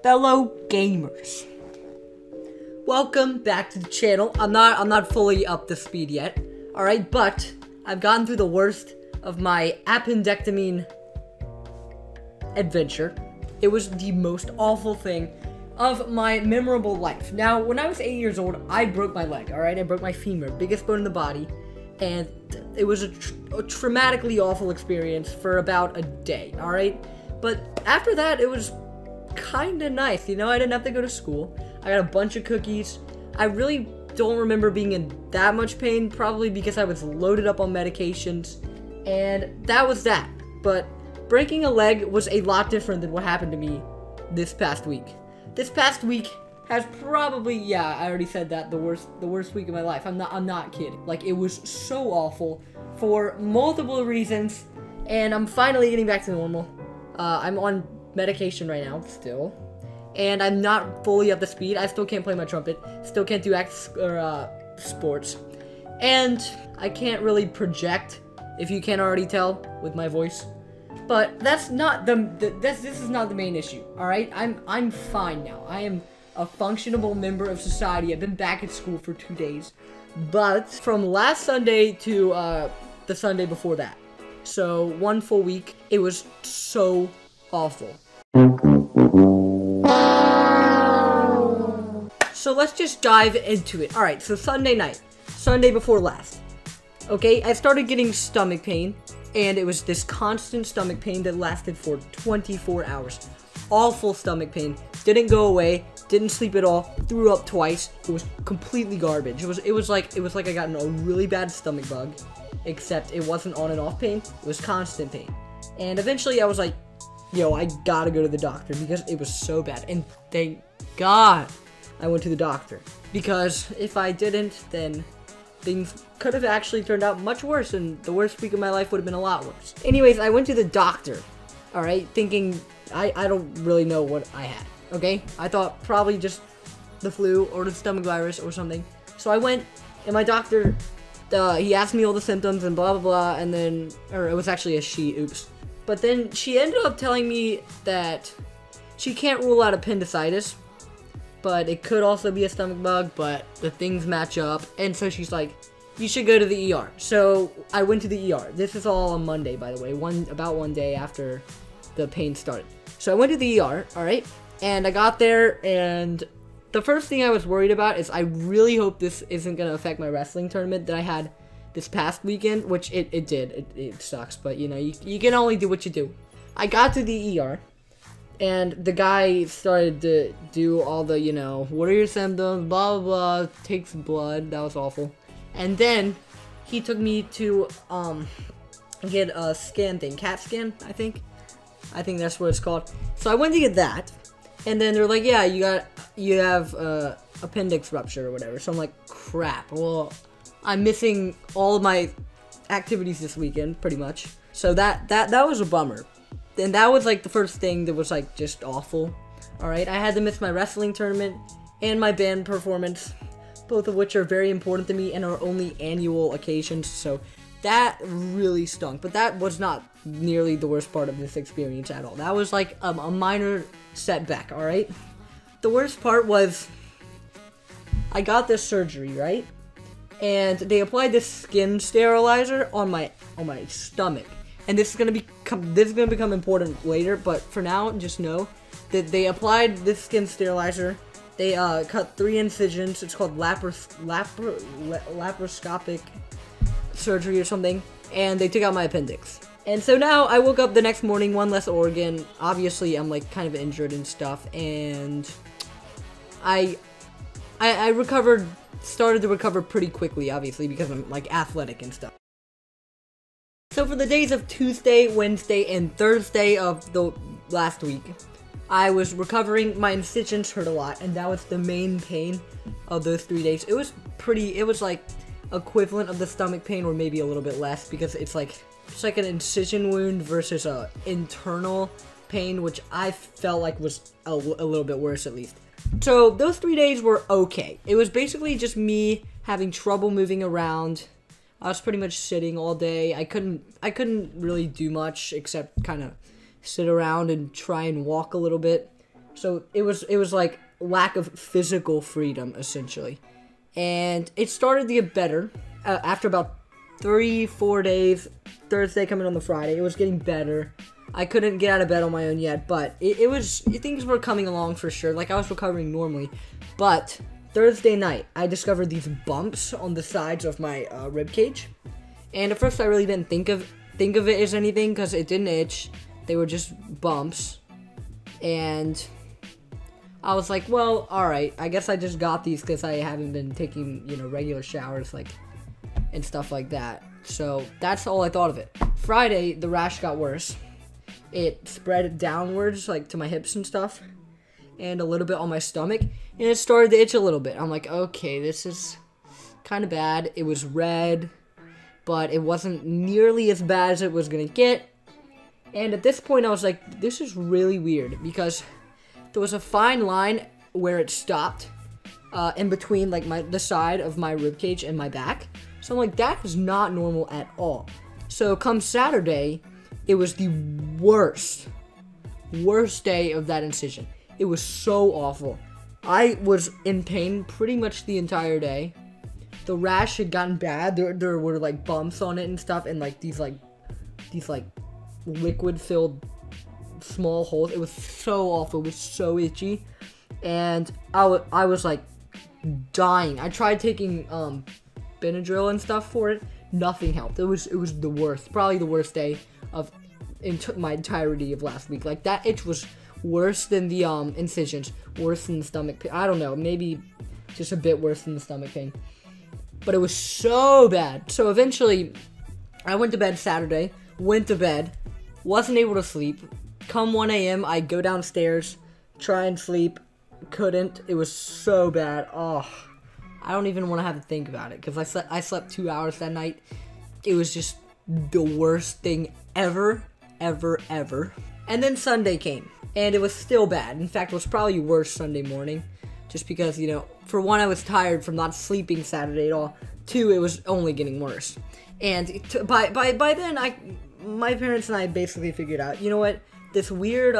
fellow gamers. Welcome back to the channel. I'm not fully up to speed yet. Alright, but I've gotten through the worst of my appendectomy adventure. It was the most awful thing of my memorable life. Now, when I was 8 years old, I broke my leg, alright? I broke my femur, biggest bone in the body, and it was a traumatically awful experience for about a day, alright? But after that, it was kinda nice, you know? I didn't have to go to school. I got a bunch of cookies. I really don't remember being in that much pain, probably because I was loaded up on medications, and that was that. But breaking a leg was a lot different than what happened to me this past week. This past week has probably, yeah, I already said that, the worst week of my life. I'm not kidding. Like, it was so awful for multiple reasons, and I'm finally getting back to normal. I'm on medication right now, still, and I'm not fully up to speed. I still can't play my trumpet, still can't do sports, and I can't really project, if you can't already tell with my voice. But that's not this is not the main issue. All right, I'm fine now. I am a functionable member of society. I've been back at school for 2 days, but from last Sunday to the Sunday before that, so 1 full week, it was so awful. So let's just dive into it. All right, so Sunday night, Sunday before last. Okay, I started getting stomach pain, and it was this constant stomach pain that lasted for 24 hours. Awful stomach pain, didn't go away, didn't sleep at all, threw up twice. It was completely garbage. It was like I got in a really bad stomach bug, except it wasn't on and off pain, it was constant pain. And eventually I was like, yo, I gotta go to the doctor because it was so bad. And thank God I went to the doctor, because if I didn't, then things could have actually turned out much worse, and the worst week of my life would have been a lot worse. Anyways, I went to the doctor, alright, thinking, I don't really know what I had, okay? I thought probably just the flu or the stomach virus or something. So I went, and my doctor, he asked me all the symptoms and blah, blah, blah, and then, or it was actually a she, oops. But then she ended up telling me that she can't rule out appendicitis, but it could also be a stomach bug, but the things match up. And so she's like, you should go to the ER. So I went to the ER. This is all on Monday, by the way, about 1 day after the pain started. So I went to the ER, all right? And I got there, and the first thing I was worried about is I really hope this isn't going to affect my wrestling tournament that I had this past weekend, which it did. It sucks, but you know, you can only do what you do. I got to the ER, and the guy started to do all the, you know, what are your symptoms, blah, blah, blah, takes blood. That was awful. And then he took me to, get a scan thing, CAT scan, I think that's what it's called. So I went to get that, and then they're like, yeah, you have, appendix rupture or whatever. So I'm like, crap, well, I'm missing all of my activities this weekend, pretty much. So that was a bummer. And that was like the first thing that was like just awful. Alright, I had to miss my wrestling tournament and my band performance, both of which are very important to me and are only annual occasions, so that really stunk. But that was not nearly the worst part of this experience at all. That was like a minor setback, alright? The worst part was I got this surgery, right? And they applied this skin sterilizer on my stomach. And this is gonna become important later, but for now, just know that they applied this skin sterilizer. They cut 3 incisions. It's called laparoscopic surgery or something, and they took out my appendix. And so now I woke up the next morning, one less organ. Obviously, I'm like kind of injured and stuff, and I started to recover pretty quickly, obviously, because I'm like athletic and stuff. So for the days of Tuesday, Wednesday, and Thursday of the last week, I was recovering. My incisions hurt a lot, and that was the main pain of those 3 days. It was like equivalent of the stomach pain, or maybe a little bit less, because it's like an incision wound versus a internal pain, which I felt like was a little bit worse, at least. So those 3 days were okay. It was basically just me having trouble moving around. I was pretty much sitting all day. I couldn't really do much except kind of sit around and try and walk a little bit. So it was like lack of physical freedom, essentially. And it started to get better after about 3-4 days. Thursday coming on the Friday, it was getting better. I couldn't get out of bed on my own yet, but things were coming along for sure. Like, I was recovering normally. But Thursday night, I discovered these bumps on the sides of my rib cage. And at first, I really didn't think of it as anything because it didn't itch. They were just bumps. And I was like, well, alright, I guess I just got these because I haven't been taking, regular showers, and stuff like that. So that's all I thought of it. Friday, the rash got worse. It spread downwards, to my hips and stuff, and a little bit on my stomach, and it started to itch a little bit. I'm like, okay, this is kind of bad. It was red, but it wasn't nearly as bad as it was gonna get. And at this point, I was like, this is really weird, because there was a fine line where it stopped in between, the side of my ribcage and my back. So I'm like, that is not normal at all. So come Saturday, it was the worst day of that incision. It was so awful. I was in pain pretty much the entire day. The rash had gotten bad. There were bumps on it and stuff, and these liquid-filled small holes. It was so awful. It was so itchy, and I was dying. I tried taking Benadryl and stuff for it. Nothing helped. It was the worst. Probably the worst day of my entirety of last week. That itch was worse than the incisions, worse than the stomach pain. I don't know, maybe just a bit worse than the stomach pain. But it was so bad. So eventually, I went to bed Saturday. Went to bed. Wasn't able to sleep. Come 1 a.m., I go downstairs, try and sleep. Couldn't. It was so bad. Oh, I don't even want to have to think about it, because I slept 2 hours that night. It was just the worst thing ever. And then Sunday came, and it was still bad. In fact, it was probably worse Sunday morning, just because, for one, I was tired from not sleeping Saturday at all. 2, it was only getting worse. And by then, my parents and I basically figured out, you know what, this weird,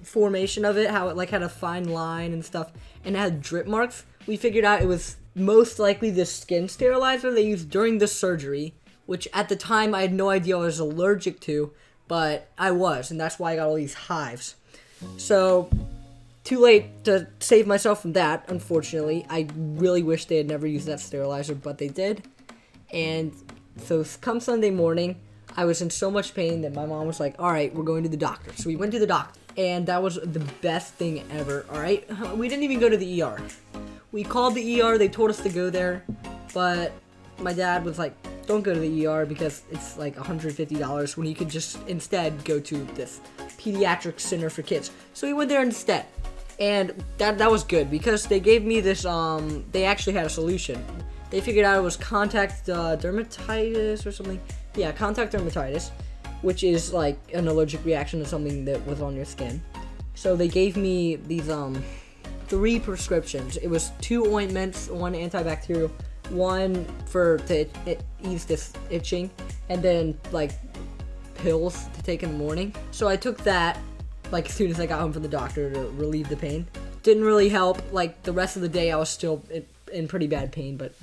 formation of it, how it, had a fine line and stuff, and it had drip marks. We figured out it was most likely the skin sterilizer they used during the surgery, which at the time I had no idea I was allergic to, but I was, and that's why I got all these hives. So, too late to save myself from that, unfortunately. I really wish they had never used that sterilizer, but they did. And so come Sunday morning, I was in so much pain that my mom was like, alright, we're going to the doctor. So we went to the doctor, and that was the best thing ever, alright? We didn't even go to the ER. We called the ER, they told us to go there, but my dad was like, don't go to the ER because it's $150 when you could just instead go to this pediatric center for kids. So we went there instead, and that was good because they gave me this, they actually had a solution. They figured out it was contact dermatitis or something. Yeah, contact dermatitis, which is an allergic reaction to something that was on your skin. So they gave me these 3 prescriptions. It was 2 ointments, 1 antibacterial, 1 to ease this itching, and then pills to take in the morning. So I took that as soon as I got home from the doctor to relieve the pain. Didn't really help. The rest of the day I was still in pretty bad pain, but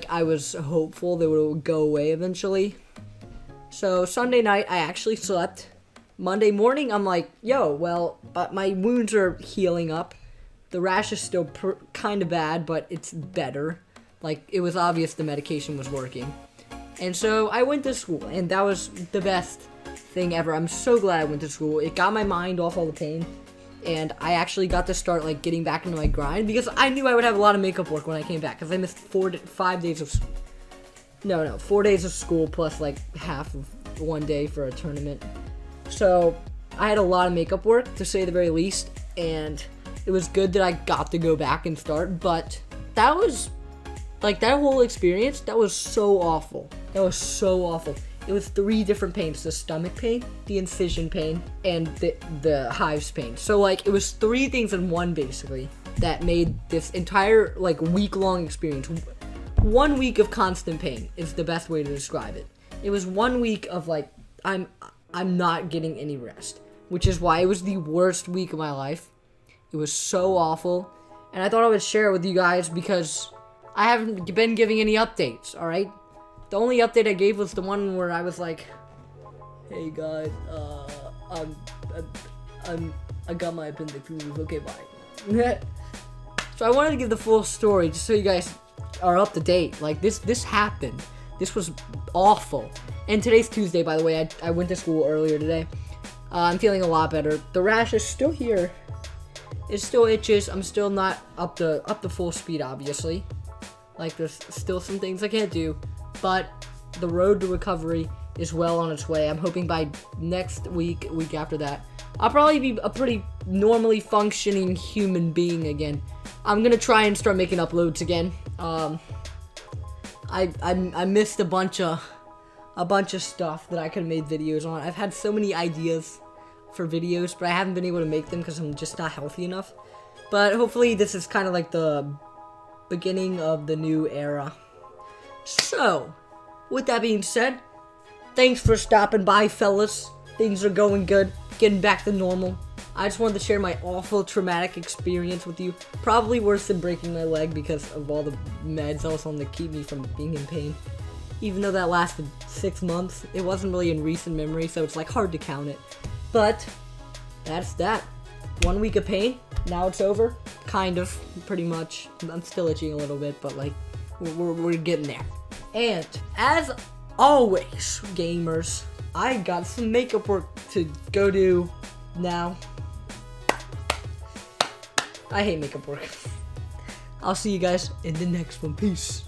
I was hopeful they would go away eventually. So Sunday night I actually slept. Monday morning I'm like, yo, well, my wounds are healing up. The rash is still kind of bad, but it's better. It was obvious the medication was working. And so I went to school, and that was the best thing ever. I'm so glad I went to school. It got my mind off all the pain, and I actually got to start getting back into my grind, because I knew I would have a lot of makeup work when I came back, because I missed 5 days of 4 days of school plus half of 1 day for a tournament. So I had a lot of makeup work, to say the very least, and it was good that I got to go back and start, but that was that whole experience, that was so awful. That was so awful. It was 3 different pains: the stomach pain, the incision pain, and the hives pain. So it was 3 things in one, basically, that made this entire week-long experience. 1 week of constant pain is the best way to describe it. It was 1 week of I'm not getting any rest. which is why it was the worst week of my life. It was so awful, and I thought I would share it with you guys because I haven't been giving any updates, alright? The only update I gave was the one where I was like, hey guys, I got my appendix removed, okay, bye. So I wanted to give the full story just so you guys are up to date. Like, this happened. This was awful. And today's Tuesday, by the way. I went to school earlier today. I'm feeling a lot better. The rash is still here. It still itches. I'm still not up to full speed, obviously. Like, there's still some things I can't do. But the road to recovery is well on its way. I'm hoping by next week after that, I'll probably be a pretty normally functioning human being again. I'm gonna try and start making uploads again. I missed a bunch of stuff that I could have made videos on. I've had so many ideas for videos, but I haven't been able to make them because I'm just not healthy enough. But hopefully this is kind of like the beginning of the new era. So, with that being said, thanks for stopping by, fellas. Things are going good, getting back to normal. I just wanted to share my awful traumatic experience with you. Probably worse than breaking my leg because of all the meds I was on to keep me from being in pain. Even though that lasted 6 months, it wasn't really in recent memory, so it's like hard to count it. But that's that. 1 week of pain, now it's over. Kind of, pretty much. I'm still itching a little bit, but like, we're getting there. And as always, gamers, I got some makeup work to go do now. I hate makeup work. I'll see you guys in the next one. Peace.